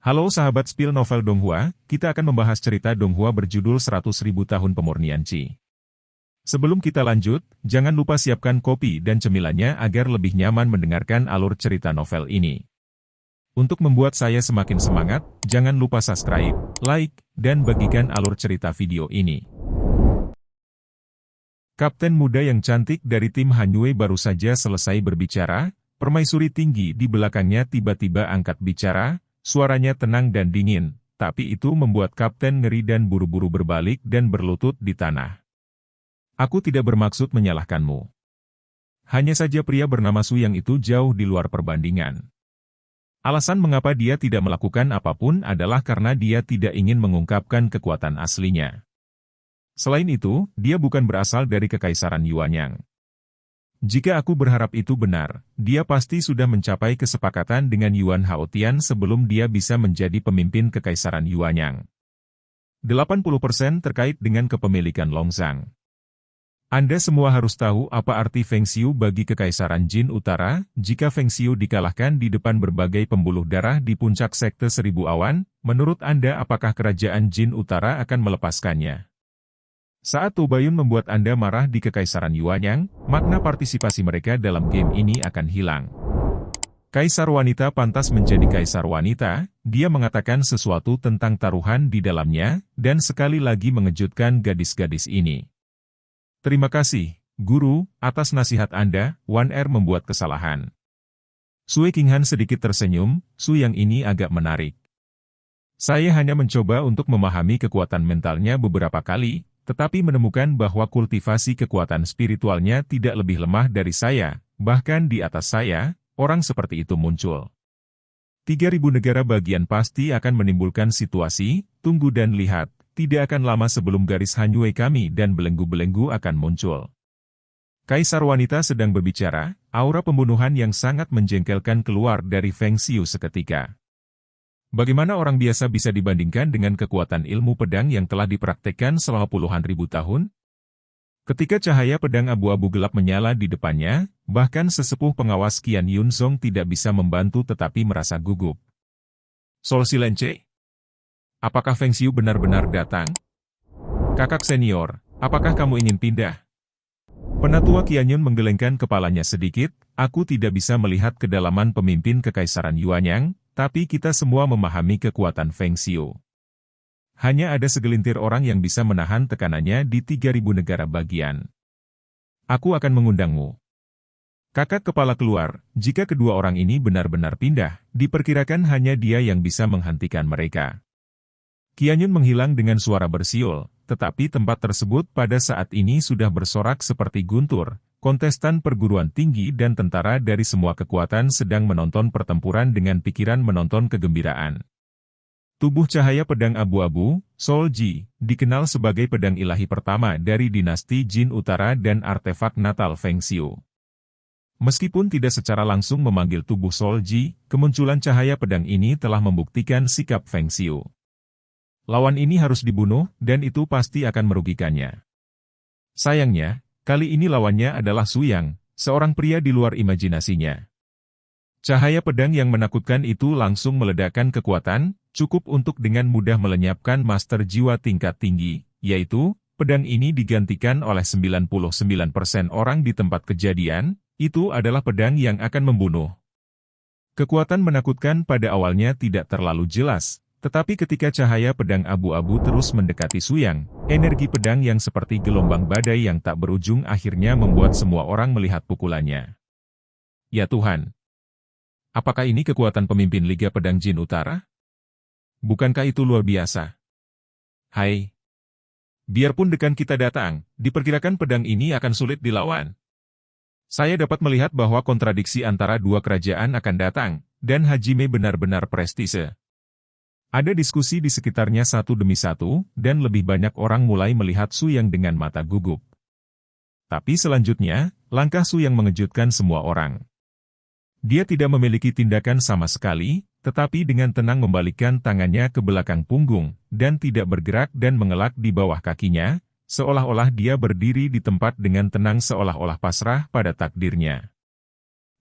Halo sahabat Spill Novel Donghua, kita akan membahas cerita Donghua berjudul 100.000 Tahun Pemurnian Qi. Sebelum kita lanjut, jangan lupa siapkan kopi dan cemilannya agar lebih nyaman mendengarkan alur cerita novel ini. Untuk membuat saya semakin semangat, jangan lupa subscribe, like, dan bagikan alur cerita video ini. Kapten muda yang cantik dari tim Hanyue baru saja selesai berbicara, permaisuri tinggi di belakangnya tiba-tiba angkat bicara. Suaranya tenang dan dingin, tapi itu membuat kapten ngeri dan buru-buru berbalik dan berlutut di tanah. Aku tidak bermaksud menyalahkanmu. Hanya saja pria bernama Su yang itu jauh di luar perbandingan. Alasan mengapa dia tidak melakukan apapun adalah karena dia tidak ingin mengungkapkan kekuatan aslinya. Selain itu, dia bukan berasal dari Kekaisaran Yuanyang. Jika aku berharap itu benar, dia pasti sudah mencapai kesepakatan dengan Yuan Haotian sebelum dia bisa menjadi pemimpin Kekaisaran Yuanyang. 80% terkait dengan kepemilikan Longzang. Anda semua harus tahu apa arti Feng Xiu bagi Kekaisaran Jin Utara. Jika Feng Xiu dikalahkan di depan berbagai pembuluh darah di puncak Sekte Seribu Awan, menurut Anda apakah kerajaan Jin Utara akan melepaskannya? Saat Tubayun membuat Anda marah di Kekaisaran Yuanyang, makna partisipasi mereka dalam game ini akan hilang. Kaisar wanita pantas menjadi kaisar wanita, dia mengatakan sesuatu tentang taruhan di dalamnya, dan sekali lagi mengejutkan gadis-gadis ini. Terima kasih, Guru, atas nasihat Anda. Wan Er membuat kesalahan. Sui Qinghan sedikit tersenyum, Su yang ini agak menarik. Saya hanya mencoba untuk memahami kekuatan mentalnya beberapa kali, tetapi menemukan bahwa kultivasi kekuatan spiritualnya tidak lebih lemah dari saya, bahkan di atas saya, orang seperti itu muncul. 3.000 negara bagian pasti akan menimbulkan situasi, tunggu dan lihat, tidak akan lama sebelum garis Hanyue kami dan belenggu-belenggu akan muncul. Kaisar wanita sedang berbicara, aura pembunuhan yang sangat menjengkelkan keluar dari Feng Xiu seketika. Bagaimana orang biasa bisa dibandingkan dengan kekuatan ilmu pedang yang telah dipraktekkan selama puluhan ribu tahun? Ketika cahaya pedang abu-abu gelap menyala di depannya, bahkan sesepuh pengawas Qian Yunzong tidak bisa membantu tetapi merasa gugup. Sol Silence? Apakah Feng Xiu benar-benar datang? Kakak senior, apakah kamu ingin pindah? Penatua Qianyun menggelengkan kepalanya sedikit, aku tidak bisa melihat kedalaman pemimpin Kekaisaran Yuanyang, tapi kita semua memahami kekuatan Feng Xiu. Hanya ada segelintir orang yang bisa menahan tekanannya di 3.000 negara bagian. Aku akan mengundangmu. Kakak kepala keluar, jika kedua orang ini benar-benar pindah, diperkirakan hanya dia yang bisa menghentikan mereka. Qianyun menghilang dengan suara bersiul, tetapi tempat tersebut pada saat ini sudah bersorak seperti guntur. Kontestan perguruan tinggi dan tentara dari semua kekuatan sedang menonton pertempuran dengan pikiran menonton kegembiraan. Tubuh cahaya pedang abu-abu, Sol Ji, dikenal sebagai pedang ilahi pertama dari dinasti Jin Utara dan artefak natal Feng Xiu. Meskipun tidak secara langsung memanggil tubuh Sol Ji, kemunculan cahaya pedang ini telah membuktikan sikap Feng Xiu. Lawan ini harus dibunuh, dan itu pasti akan merugikannya. Sayangnya, kali ini lawannya adalah Su Yang, seorang pria di luar imajinasinya. Cahaya pedang yang menakutkan itu langsung meledakkan kekuatan, cukup untuk dengan mudah melenyapkan master jiwa tingkat tinggi, yaitu, pedang ini digantikan oleh 99% orang di tempat kejadian, itu adalah pedang yang akan membunuh. Kekuatan menakutkan pada awalnya tidak terlalu jelas. Tetapi ketika cahaya pedang abu-abu terus mendekati Su Yang, energi pedang yang seperti gelombang badai yang tak berujung akhirnya membuat semua orang melihat pukulannya. Ya Tuhan! Apakah ini kekuatan pemimpin Liga Pedang Jin Utara? Bukankah itu luar biasa? Hai! Biarpun dekan kita datang, diperkirakan pedang ini akan sulit dilawan. Saya dapat melihat bahwa kontradiksi antara dua kerajaan akan datang, dan Hajime benar-benar prestise. Ada diskusi di sekitarnya satu demi satu, dan lebih banyak orang mulai melihat Su Yang dengan mata gugup. Tapi selanjutnya, langkah Su Yang mengejutkan semua orang. Dia tidak memiliki tindakan sama sekali, tetapi dengan tenang membalikkan tangannya ke belakang punggung, dan tidak bergerak dan mengelak di bawah kakinya, seolah-olah dia berdiri di tempat dengan tenang seolah-olah pasrah pada takdirnya.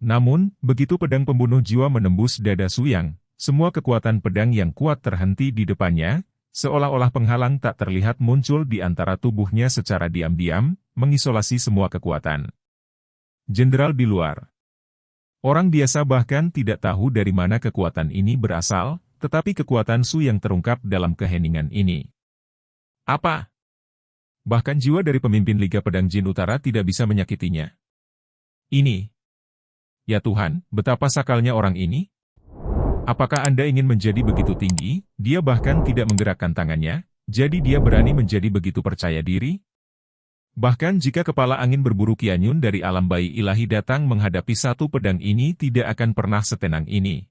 Namun, begitu pedang pembunuh jiwa menembus dada Su Yang, semua kekuatan pedang yang kuat terhenti di depannya, seolah-olah penghalang tak terlihat muncul di antara tubuhnya secara diam-diam, mengisolasi semua kekuatan. Jenderal di luar. Orang biasa bahkan tidak tahu dari mana kekuatan ini berasal, tetapi kekuatan Su yang terungkap dalam keheningan ini. Apa? Bahkan jiwa dari pemimpin Liga Pedang Jin Utara tidak bisa menyakitinya. Ini. Ya Tuhan, betapa sakalnya orang ini? Apakah Anda ingin menjadi begitu tinggi, dia bahkan tidak menggerakkan tangannya, jadi dia berani menjadi begitu percaya diri? Bahkan jika kepala angin berburu Qianyun dari alam bayi ilahi datang menghadapi satu pedang ini tidak akan pernah setenang ini.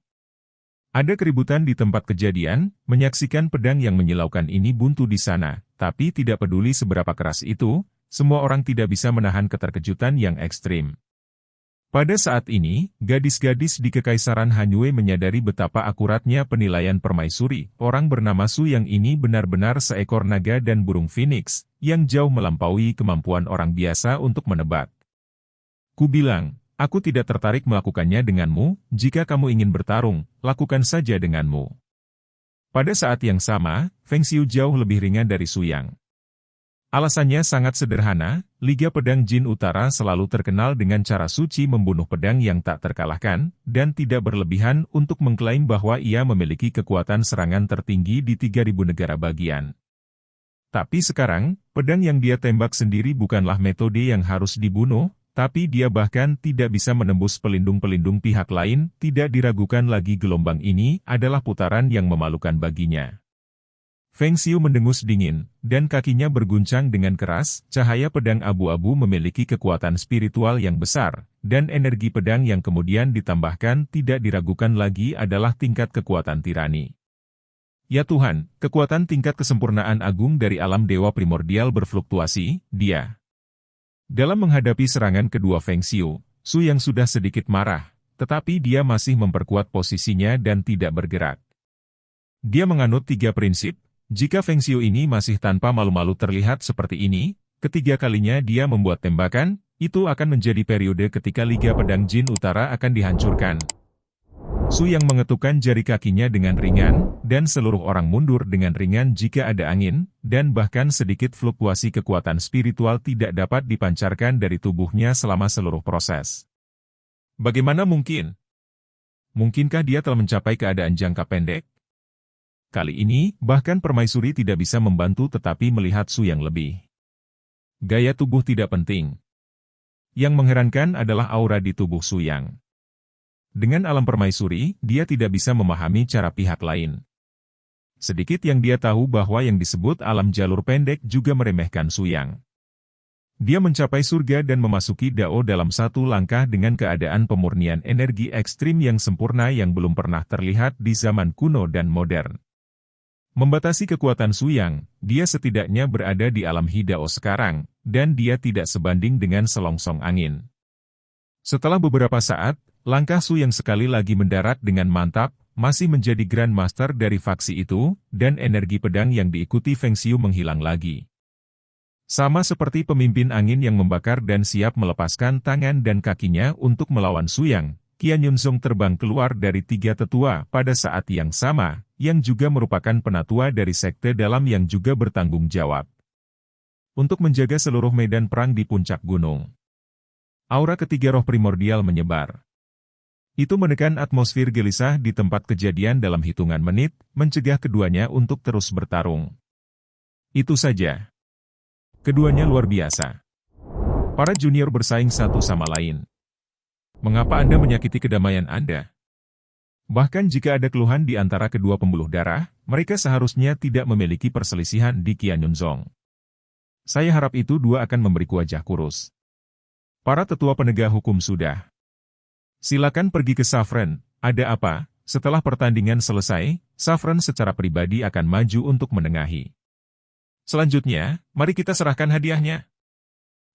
Ada keributan di tempat kejadian, menyaksikan pedang yang menyilaukan ini buntu di sana, tapi tidak peduli seberapa keras itu, semua orang tidak bisa menahan keterkejutan yang ekstrim. Pada saat ini, gadis-gadis di Kekaisaran Hanyue menyadari betapa akuratnya penilaian permaisuri. Orang bernama Su yang ini benar-benar seekor naga dan burung phoenix, yang jauh melampaui kemampuan orang biasa untuk menebak. Ku bilang, aku tidak tertarik melakukannya denganmu, jika kamu ingin bertarung, lakukan saja denganmu. Pada saat yang sama, Feng Xiu jauh lebih ringan dari Su Yang. Alasannya sangat sederhana, Liga Pedang Jin Utara selalu terkenal dengan cara suci membunuh pedang yang tak terkalahkan, dan tidak berlebihan untuk mengklaim bahwa ia memiliki kekuatan serangan tertinggi di 3.000 negara bagian. Tapi sekarang, pedang yang dia tembak sendiri bukanlah metode yang harus dibunuh, tapi dia bahkan tidak bisa menembus pelindung-pelindung pihak lain, tidak diragukan lagi gelombang ini adalah putaran yang memalukan baginya. Feng Xiu mendengus dingin, dan kakinya berguncang dengan keras. Cahaya pedang abu-abu memiliki kekuatan spiritual yang besar, dan energi pedang yang kemudian ditambahkan tidak diragukan lagi adalah tingkat kekuatan tirani. Ya Tuhan, kekuatan tingkat kesempurnaan agung dari alam dewa primordial berfluktuasi, dia. Dalam menghadapi serangan kedua Feng Xiu, Su yang sudah sedikit marah, tetapi dia masih memperkuat posisinya dan tidak bergerak. Dia menganut 3 prinsip. Jika Feng Xiu ini masih tanpa malu-malu terlihat seperti ini, ketiga kalinya dia membuat tembakan, itu akan menjadi periode ketika Liga Pedang Jin Utara akan dihancurkan. Su yang mengetukkan jari kakinya dengan ringan, dan seluruh orang mundur dengan ringan jika ada angin, dan bahkan sedikit fluktuasi kekuatan spiritual tidak dapat dipancarkan dari tubuhnya selama seluruh proses. Bagaimana mungkin? Mungkinkah dia telah mencapai keadaan jangka pendek? Kali ini, bahkan permaisuri tidak bisa membantu tetapi melihat Su yang lebih. Gaya tubuh tidak penting. Yang mengherankan adalah aura di tubuh Su Yang. Dengan alam permaisuri, dia tidak bisa memahami cara pihak lain. Sedikit yang dia tahu bahwa yang disebut alam jalur pendek juga meremehkan Su Yang. Dia mencapai surga dan memasuki Dao dalam satu langkah dengan keadaan pemurnian energi ekstrim yang sempurna yang belum pernah terlihat di zaman kuno dan modern. Membatasi kekuatan Su Yang, dia setidaknya berada di alam Hidao sekarang, dan dia tidak sebanding dengan selongsong angin. Setelah beberapa saat, langkah Su Yang sekali lagi mendarat dengan mantap, masih menjadi Grand Master dari faksi itu, dan energi pedang yang diikuti Feng Xiu menghilang lagi. Sama seperti pemimpin angin yang membakar dan siap melepaskan tangan dan kakinya untuk melawan Su Yang, Qianyun Song terbang keluar dari 3 tetua pada saat yang sama, yang juga merupakan penatua dari sekte dalam yang juga bertanggung jawab untuk menjaga seluruh medan perang di puncak gunung. Aura ketiga roh primordial menyebar. Itu menekan atmosfer gelisah di tempat kejadian dalam hitungan menit, mencegah keduanya untuk terus bertarung. Itu saja. Keduanya luar biasa. Para junior bersaing satu sama lain. Mengapa Anda menyakiti kedamaian Anda? Bahkan jika ada keluhan di antara kedua pembuluh darah, mereka seharusnya tidak memiliki perselisihan di Qianyun Song. Saya harap itu dua akan memberiku wajah kurus. Para tetua penegak hukum sudah. Silakan pergi ke Saffron. Ada apa? Setelah pertandingan selesai, Saffron secara pribadi akan maju untuk menengahi. Selanjutnya, mari kita serahkan hadiahnya.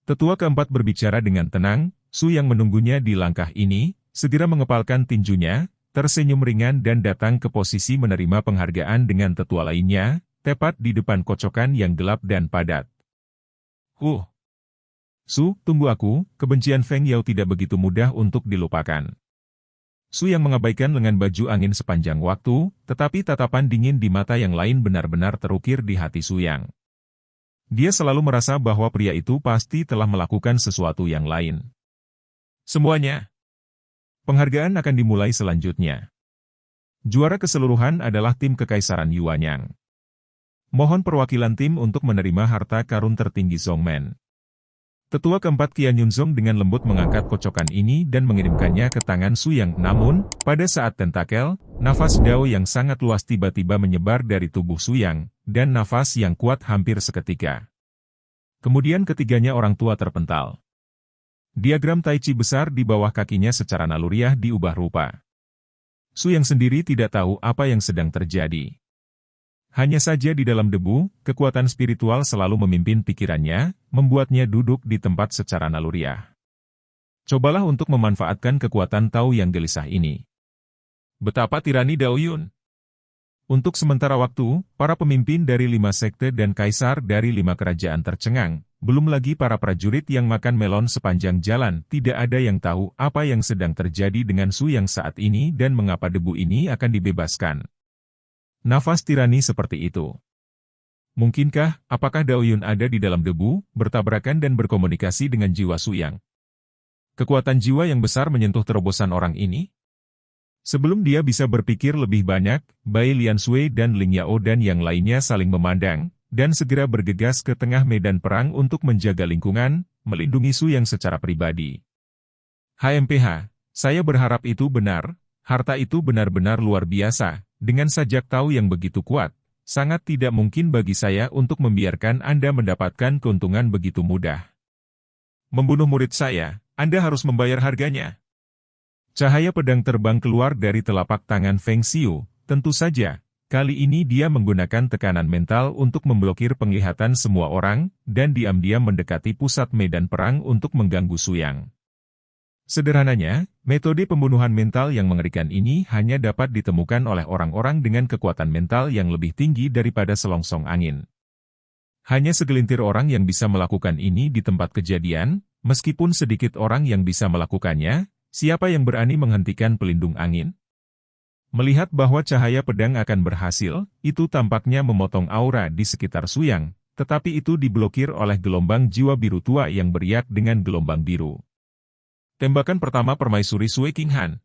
Tetua keempat berbicara dengan tenang. Su yang menunggunya di langkah ini, segera mengepalkan tinjunya, tersenyum ringan dan datang ke posisi menerima penghargaan dengan tetua lainnya, tepat di depan kocokan yang gelap dan padat. Su, tunggu aku, kebencian Feng Yao tidak begitu mudah untuk dilupakan. Su Yang mengabaikan lengan baju angin sepanjang waktu, tetapi tatapan dingin di mata yang lain benar-benar terukir di hati Su Yang. Dia selalu merasa bahwa pria itu pasti telah melakukan sesuatu yang lain. Semuanya. Penghargaan akan dimulai selanjutnya. Juara keseluruhan adalah tim Kekaisaran Yuanyang. Mohon perwakilan tim untuk menerima harta karun tertinggi Zhongmen. Tetua keempat Qian Yunzong dengan lembut mengangkat kocokan ini dan mengirimkannya ke tangan Su Yang. Namun, pada saat tentakel, nafas Dao yang sangat luas tiba-tiba menyebar dari tubuh Su Yang, dan nafas yang kuat hampir seketika. Kemudian ketiganya orang tua terpental. Diagram Tai Chi besar di bawah kakinya secara naluriah diubah rupa. Su Yang sendiri tidak tahu apa yang sedang terjadi. Hanya saja di dalam debu, kekuatan spiritual selalu memimpin pikirannya, membuatnya duduk di tempat secara naluriah. Cobalah untuk memanfaatkan kekuatan Tao yang gelisah ini. Betapa tirani Dao Yun. Untuk sementara waktu, para pemimpin dari 5 sekte dan kaisar dari 5 kerajaan tercengang, belum lagi para prajurit yang makan melon sepanjang jalan, tidak ada yang tahu apa yang sedang terjadi dengan Su Yang saat ini dan mengapa debu ini akan dibebaskan. Nafas tirani seperti itu. Mungkinkah, apakah Dao Yun ada di dalam debu, bertabrakan dan berkomunikasi dengan jiwa Su Yang? Kekuatan jiwa yang besar menyentuh terobosan orang ini? Sebelum dia bisa berpikir lebih banyak, Bai Lian Sui dan Ling Yao dan yang lainnya saling memandang, dan segera bergegas ke tengah medan perang untuk menjaga lingkungan, melindungi Su Yang secara pribadi. HMPH, saya berharap itu benar, harta itu benar-benar luar biasa. Dengan sajak tahu yang begitu kuat, sangat tidak mungkin bagi saya untuk membiarkan Anda mendapatkan keuntungan begitu mudah. Membunuh murid saya, Anda harus membayar harganya. Cahaya pedang terbang keluar dari telapak tangan Feng Xiu, tentu saja, kali ini dia menggunakan tekanan mental untuk memblokir penglihatan semua orang, dan diam-diam mendekati pusat medan perang untuk mengganggu Su Yang. Sederhananya, metode pembunuhan mental yang mengerikan ini hanya dapat ditemukan oleh orang-orang dengan kekuatan mental yang lebih tinggi daripada selongsong angin. Hanya segelintir orang yang bisa melakukan ini di tempat kejadian, meskipun sedikit orang yang bisa melakukannya, siapa yang berani menghentikan pelindung angin? Melihat bahwa cahaya pedang akan berhasil, itu tampaknya memotong aura di sekitar Su Yang, tetapi itu diblokir oleh gelombang jiwa biru tua yang beriak dengan gelombang biru. Tembakan pertama permaisuri Sui King Han.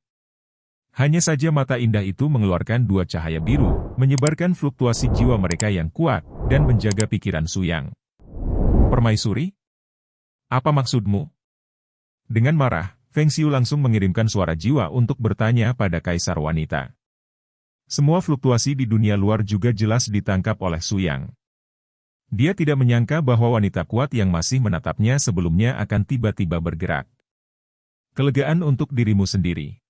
Hanya saja mata indah itu mengeluarkan 2 cahaya biru, menyebarkan fluktuasi jiwa mereka yang kuat, dan menjaga pikiran Su Yang. Permaisuri? Apa maksudmu? Dengan marah, Feng Xiu langsung mengirimkan suara jiwa untuk bertanya pada kaisar wanita. Semua fluktuasi di dunia luar juga jelas ditangkap oleh Su Yang. Dia tidak menyangka bahwa wanita kuat yang masih menatapnya sebelumnya akan tiba-tiba bergerak. Kelegaan untuk dirimu sendiri.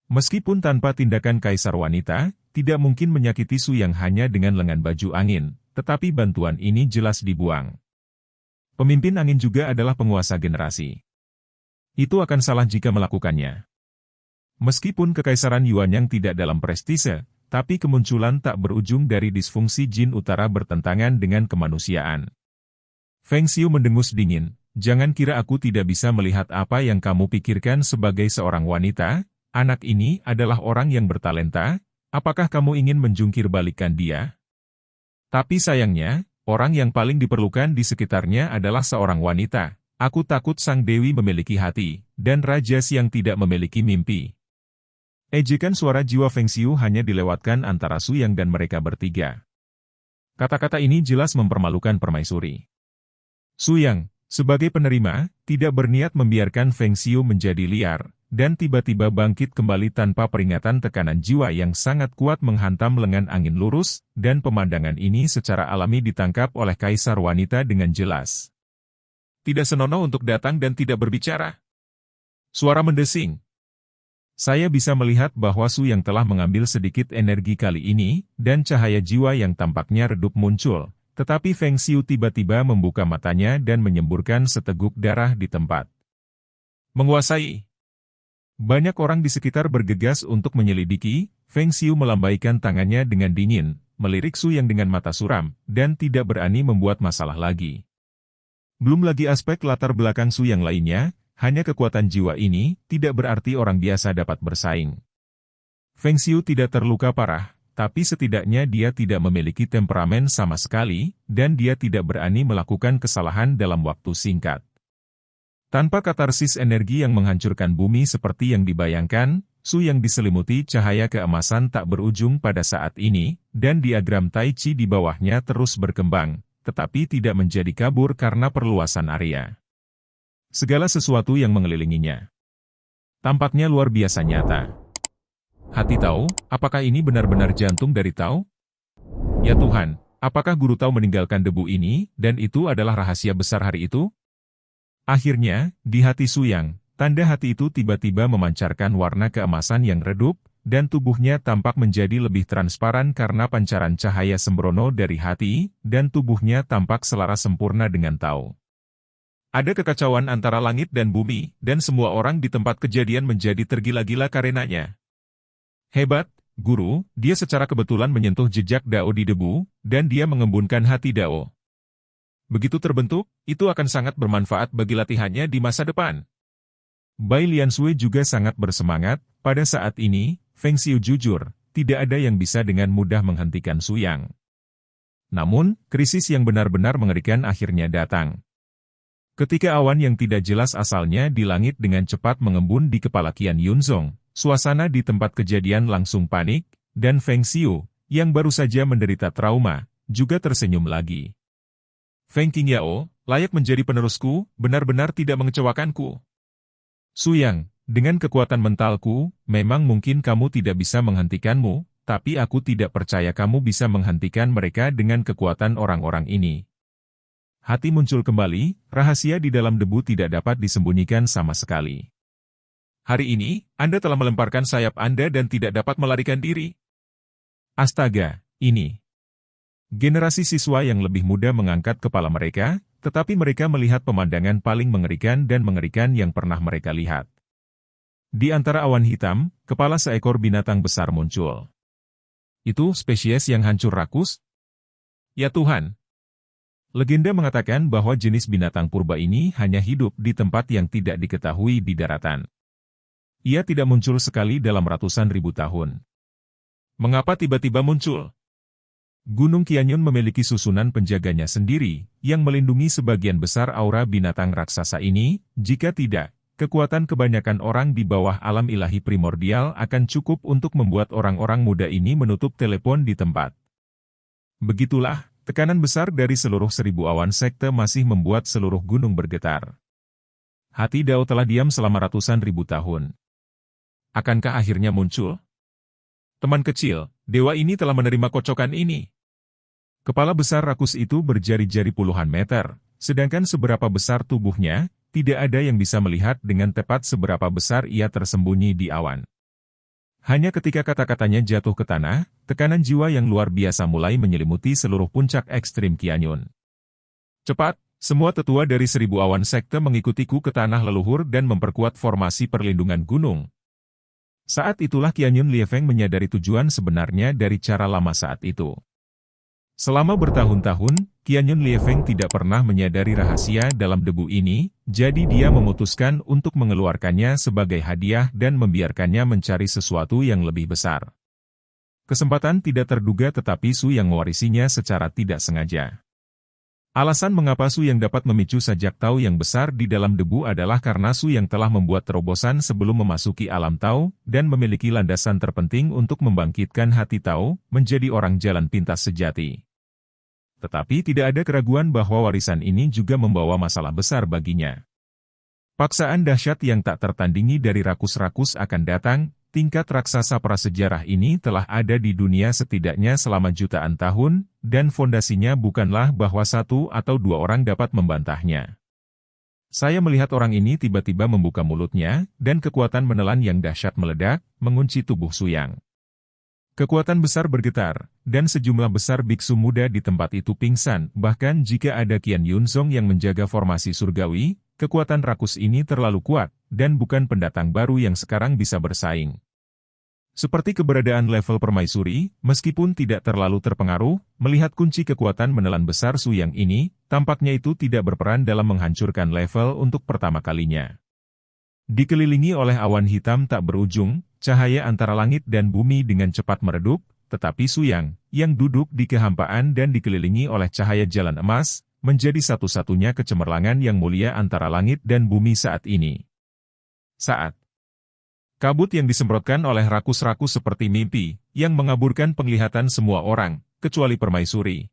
Meskipun tanpa tindakan kaisar wanita, tidak mungkin menyakiti Su Yang hanya dengan lengan baju angin, tetapi bantuan ini jelas dibuang. Pemimpin angin juga adalah penguasa generasi. Itu akan salah jika melakukannya. Meskipun kekaisaran Yuanyang tidak dalam prestise, tapi kemunculan tak berujung dari disfungsi Jin Utara bertentangan dengan kemanusiaan. Feng Xiu mendengus dingin. Jangan kira aku tidak bisa melihat apa yang kamu pikirkan sebagai seorang wanita, anak ini adalah orang yang bertalenta, apakah kamu ingin menjungkir balikan dia? Tapi sayangnya, orang yang paling diperlukan di sekitarnya adalah seorang wanita. Aku takut sang dewi memiliki hati, dan raja Siang tidak memiliki mimpi. Ejekan suara jiwa Feng Xiu hanya dilewatkan antara Su Yang dan mereka bertiga. Kata-kata ini jelas mempermalukan permaisuri. Su Yang, sebagai penerima, tidak berniat membiarkan Feng Xiu menjadi liar, dan tiba-tiba bangkit kembali tanpa peringatan. Tekanan jiwa yang sangat kuat menghantam lengan angin lurus, dan pemandangan ini secara alami ditangkap oleh kaisar wanita dengan jelas. Tidak senonoh untuk datang dan tidak berbicara. Suara mendesing. Saya bisa melihat bahwa Su Yang telah mengambil sedikit energi kali ini, dan cahaya jiwa yang tampaknya redup muncul. Tetapi Feng Xiu tiba-tiba membuka matanya dan menyemburkan seteguk darah di tempat. Menguasai. Banyak orang di sekitar bergegas untuk menyelidiki. Feng Xiu melambaikan tangannya dengan dingin, melirik Su Yang dengan mata suram, dan tidak berani membuat masalah lagi. Belum lagi aspek latar belakang Su Yang lainnya, hanya kekuatan jiwa ini tidak berarti orang biasa dapat bersaing. Feng Xiu tidak terluka parah, tapi setidaknya dia tidak memiliki temperamen sama sekali, dan dia tidak berani melakukan kesalahan dalam waktu singkat. Tanpa katarsis energi yang menghancurkan bumi seperti yang dibayangkan, Su yang diselimuti cahaya keemasan tak berujung pada saat ini, dan diagram Tai Chi di bawahnya terus berkembang, tetapi tidak menjadi kabur karena perluasan area. Segala sesuatu yang mengelilinginya tampaknya luar biasa nyata. Hati Tao, apakah ini benar-benar jantung dari Tao? Ya Tuhan, apakah Guru Tao meninggalkan debu ini, dan itu adalah rahasia besar hari itu? Akhirnya, di hati Su Yang, tanda hati itu tiba-tiba memancarkan warna keemasan yang redup, dan tubuhnya tampak menjadi lebih transparan karena pancaran cahaya sembrono dari hati, dan tubuhnya tampak selaras sempurna dengan Tao. Ada kekacauan antara langit dan bumi, dan semua orang di tempat kejadian menjadi tergila-gila karenanya. Hebat, Guru, dia secara kebetulan menyentuh jejak Dao di debu, dan dia mengembunkan hati Dao. Begitu terbentuk, itu akan sangat bermanfaat bagi latihannya di masa depan. Bai Liansui juga sangat bersemangat. Pada saat ini, Feng Xiu jujur, tidak ada yang bisa dengan mudah menghentikan Su Yang. Namun, krisis yang benar-benar mengerikan akhirnya datang. Ketika awan yang tidak jelas asalnya di langit dengan cepat mengembun di kepala Qian Yunzong, suasana di tempat kejadian langsung panik, dan Feng Xiu, yang baru saja menderita trauma, juga tersenyum lagi. Feng Qingyao, layak menjadi penerusku, benar-benar tidak mengecewakanku. Su Yang, dengan kekuatan mentalku, memang mungkin kamu tidak bisa menghentikanmu, tapi aku tidak percaya kamu bisa menghentikan mereka dengan kekuatan orang-orang ini. Hati muncul kembali, rahasia di dalam debu tidak dapat disembunyikan sama sekali. Hari ini, Anda telah melemparkan sayap Anda dan tidak dapat melarikan diri. Astaga, ini. Generasi siswa yang lebih muda mengangkat kepala mereka, tetapi mereka melihat pemandangan paling mengerikan dan mengerikan yang pernah mereka lihat. Di antara awan hitam, kepala seekor binatang besar muncul. Itu spesies yang hancur rakus? Ya Tuhan! Legenda mengatakan bahwa jenis binatang purba ini hanya hidup di tempat yang tidak diketahui di daratan. Ia tidak muncul sekali dalam ratusan ribu tahun. Mengapa tiba-tiba muncul? Gunung Qianyun memiliki susunan penjaganya sendiri, yang melindungi sebagian besar aura binatang raksasa ini. Jika tidak, kekuatan kebanyakan orang di bawah alam ilahi primordial akan cukup untuk membuat orang-orang muda ini menutup telepon di tempat. Begitulah, tekanan besar dari seluruh 1000 awan sekte masih membuat seluruh gunung bergetar. Hati Dao telah diam selama ratusan ribu tahun. Akankah akhirnya muncul? Teman kecil, dewa ini telah menerima kocokan ini. Kepala besar rakus itu berjari-jari puluhan meter, sedangkan seberapa besar tubuhnya, tidak ada yang bisa melihat dengan tepat seberapa besar ia tersembunyi di awan. Hanya ketika kata-katanya jatuh ke tanah, tekanan jiwa yang luar biasa mulai menyelimuti seluruh puncak ekstrim Qianyun. Cepat, semua tetua dari 1000 awan sekte mengikutiku ke tanah leluhur dan memperkuat formasi perlindungan gunung. Saat itulah Qianyun Liefeng menyadari tujuan sebenarnya dari cara lama saat itu. Selama bertahun-tahun, Qianyun Liefeng tidak pernah menyadari rahasia dalam debu ini, jadi dia memutuskan untuk mengeluarkannya sebagai hadiah dan membiarkannya mencari sesuatu yang lebih besar. Kesempatan tidak terduga tetapi Su yang mewarisinya secara tidak sengaja. Alasan mengapa Su yang dapat memicu sajak Tao yang besar di dalam debu adalah karena Su yang telah membuat terobosan sebelum memasuki alam Tao, dan memiliki landasan terpenting untuk membangkitkan hati Tao, menjadi orang jalan pintas sejati. Tetapi tidak ada keraguan bahwa warisan ini juga membawa masalah besar baginya. Paksaan dahsyat yang tak tertandingi dari rakus-rakus akan datang. Tingkat raksasa prasejarah ini telah ada di dunia setidaknya selama jutaan tahun, dan fondasinya bukanlah bahwa 1 atau 2 orang dapat membantahnya. Saya melihat orang ini tiba-tiba membuka mulutnya, dan kekuatan menelan yang dahsyat meledak, mengunci tubuh Su Yang. Kekuatan besar bergetar, dan sejumlah besar biksu muda di tempat itu pingsan, bahkan jika ada Qian Yunzong yang menjaga formasi surgawi, kekuatan rakus ini terlalu kuat, dan bukan pendatang baru yang sekarang bisa bersaing. Seperti keberadaan level permaisuri, meskipun tidak terlalu terpengaruh, melihat kunci kekuatan menelan besar Su Yang ini, tampaknya itu tidak berperan dalam menghancurkan level untuk pertama kalinya. Dikelilingi oleh awan hitam tak berujung, cahaya antara langit dan bumi dengan cepat meredup, tetapi Suyang, yang duduk di kehampaan dan dikelilingi oleh cahaya jalan emas, menjadi satu-satunya kecemerlangan yang mulia antara langit dan bumi saat ini. Saat kabut yang disemprotkan oleh rakus-rakus seperti mimpi, yang mengaburkan penglihatan semua orang, kecuali permaisuri.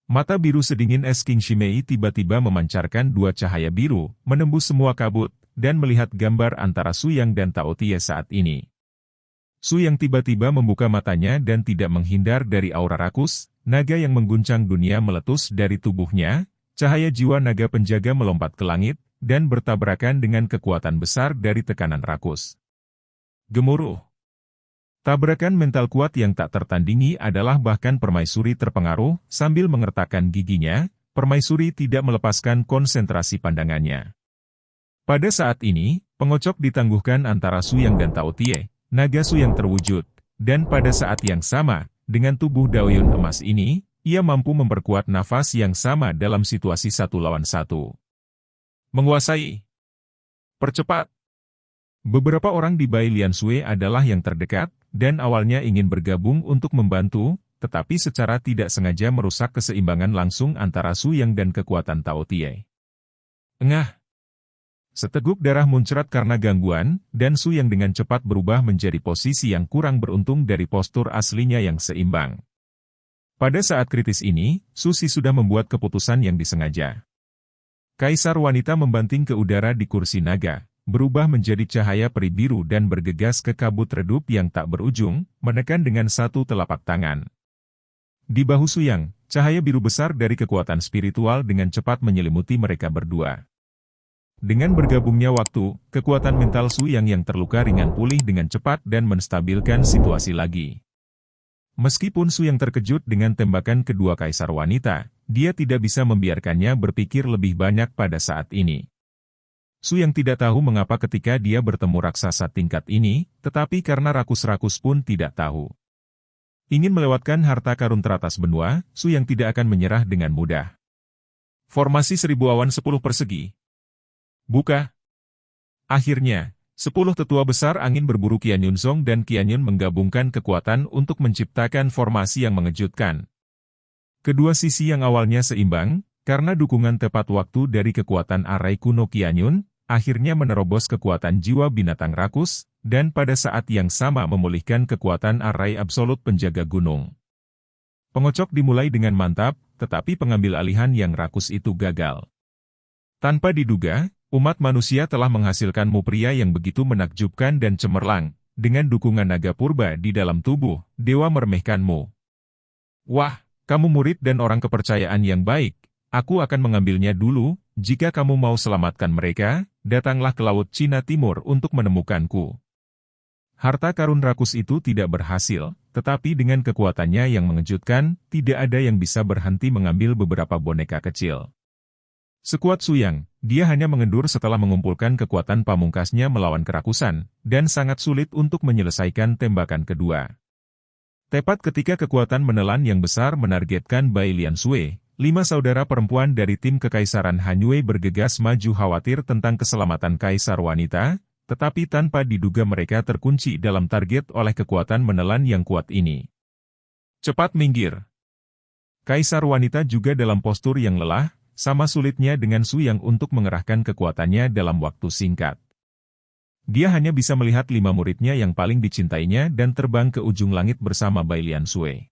Mata biru sedingin es King Shimei tiba-tiba memancarkan dua cahaya biru, menembus semua kabut, dan melihat gambar antara Suyang dan Tao Tie saat ini. Suyang tiba-tiba membuka matanya dan tidak menghindar dari aura rakus, naga yang mengguncang dunia meletus dari tubuhnya, cahaya jiwa naga penjaga melompat ke langit, dan bertabrakan dengan kekuatan besar dari tekanan rakus. Gemuruh. Tabrakan mental kuat yang tak tertandingi adalah bahkan permaisuri terpengaruh, sambil mengertakkan giginya, permaisuri tidak melepaskan konsentrasi pandangannya. Pada saat ini, pengocok ditangguhkan antara Suyang dan Tao Tie, naga Suyang terwujud, dan pada saat yang sama, dengan tubuh Daoyun emas ini, ia mampu memperkuat nafas yang sama dalam situasi 1 lawan 1. Menguasai. Percepat. Beberapa orang di Bai Lian Sui adalah yang terdekat, dan awalnya ingin bergabung untuk membantu, tetapi secara tidak sengaja merusak keseimbangan langsung antara Suyang dan kekuatan Tao Tie. Engah. Seteguk darah muncrat karena gangguan, dan Suyang dengan cepat berubah menjadi posisi yang kurang beruntung dari postur aslinya yang seimbang. Pada saat kritis ini, Susi sudah membuat keputusan yang disengaja. Kaisar wanita membanting ke udara di kursi naga, berubah menjadi cahaya peri biru dan bergegas ke kabut redup yang tak berujung, menekan dengan satu telapak tangan. Di bahu Suyang, cahaya biru besar dari kekuatan spiritual dengan cepat menyelimuti mereka berdua. Dengan bergabungnya waktu, kekuatan mental Suyang yang terluka ringan pulih dengan cepat dan menstabilkan situasi lagi. Meskipun Suyang terkejut dengan tembakan kedua kaisar wanita, dia tidak bisa membiarkannya berpikir lebih banyak pada saat ini. Suyang tidak tahu mengapa ketika dia bertemu raksasa tingkat ini, tetapi karena rakus-rakus pun tidak tahu. Ingin melewatkan harta karun teratas benua, Suyang tidak akan menyerah dengan mudah. Formasi 1000 awan 10 persegi. Buka. Akhirnya, 10 tetua besar angin berburu Qian Yunzong dan Qian Yun menggabungkan kekuatan untuk menciptakan formasi yang mengejutkan. Kedua sisi yang awalnya seimbang, karena dukungan tepat waktu dari kekuatan arai kuno Qian Yun, akhirnya menerobos kekuatan jiwa binatang rakus, dan pada saat yang sama memulihkan kekuatan arai absolut penjaga gunung. Pengocok dimulai dengan mantap, tetapi pengambil alihan yang rakus itu gagal. Tanpa diduga, umat manusia telah menghasilkan pria yang begitu menakjubkan dan cemerlang, dengan dukungan naga purba di dalam tubuh, dewa meremehkanmu. Wah, kamu murid dan orang kepercayaan yang baik, aku akan mengambilnya dulu. Jika kamu mau selamatkan mereka, datanglah ke Laut Cina Timur untuk menemukanku. Harta karun rakus itu tidak berhasil, tetapi dengan kekuatannya yang mengejutkan, tidak ada yang bisa berhenti mengambil beberapa boneka kecil. Sekuat Suyang, dia hanya mengendur setelah mengumpulkan kekuatan pamungkasnya melawan kerakusan, dan sangat sulit untuk menyelesaikan tembakan kedua. Tepat ketika kekuatan menelan yang besar menargetkan Bai Lian Sui, 5 saudara perempuan dari tim Kekaisaran Han Yue bergegas maju khawatir tentang keselamatan kaisar wanita, tetapi tanpa diduga mereka terkunci dalam target oleh kekuatan menelan yang kuat ini. Cepat minggir. Kaisar wanita juga dalam postur yang lelah, sama sulitnya dengan Suyang untuk mengerahkan kekuatannya dalam waktu singkat. Dia hanya bisa melihat 5 muridnya yang paling dicintainya dan terbang ke ujung langit bersama Bai Lian Sui.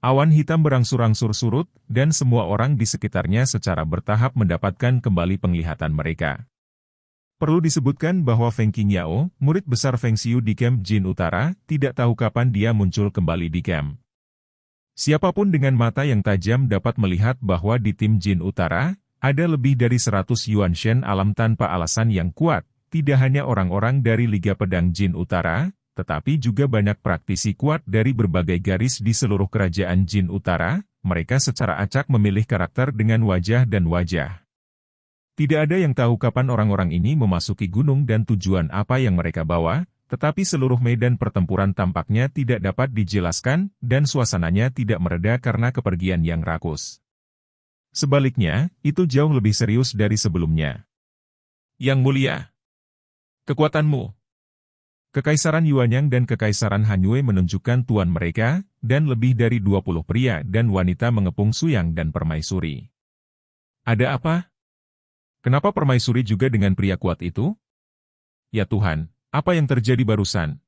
Awan hitam berangsur-angsur surut, dan semua orang di sekitarnya secara bertahap mendapatkan kembali penglihatan mereka. Perlu disebutkan bahwa Feng Qingyao, murid besar Feng Xiu di camp Jin Utara, tidak tahu kapan dia muncul kembali di camp. Siapapun dengan mata yang tajam dapat melihat bahwa di tim Jin Utara, ada lebih dari 100 Yuan Shen alam tanpa alasan yang kuat, tidak hanya orang-orang dari Liga Pedang Jin Utara, tetapi juga banyak praktisi kuat dari berbagai garis di seluruh kerajaan Jin Utara. Mereka secara acak memilih karakter dengan wajah dan wajah. Tidak ada yang tahu kapan orang-orang ini memasuki gunung dan tujuan apa yang mereka bawa, tetapi seluruh medan pertempuran tampaknya tidak dapat dijelaskan, dan suasananya tidak mereda karena kepergian yang rakus. Sebaliknya, itu jauh lebih serius dari sebelumnya. Yang mulia, Kekuatanmu. Kekaisaran Yuanyang dan Kekaisaran Hanyue menunjukkan tuan mereka, dan lebih dari 20 pria dan wanita mengepung Suyang dan Permaisuri. Ada apa? Kenapa Permaisuri juga dengan pria kuat itu? Ya Tuhan, apa yang terjadi barusan?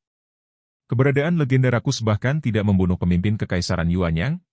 Keberadaan legenda Rakus bahkan tidak membunuh pemimpin Kekaisaran Yuanyang?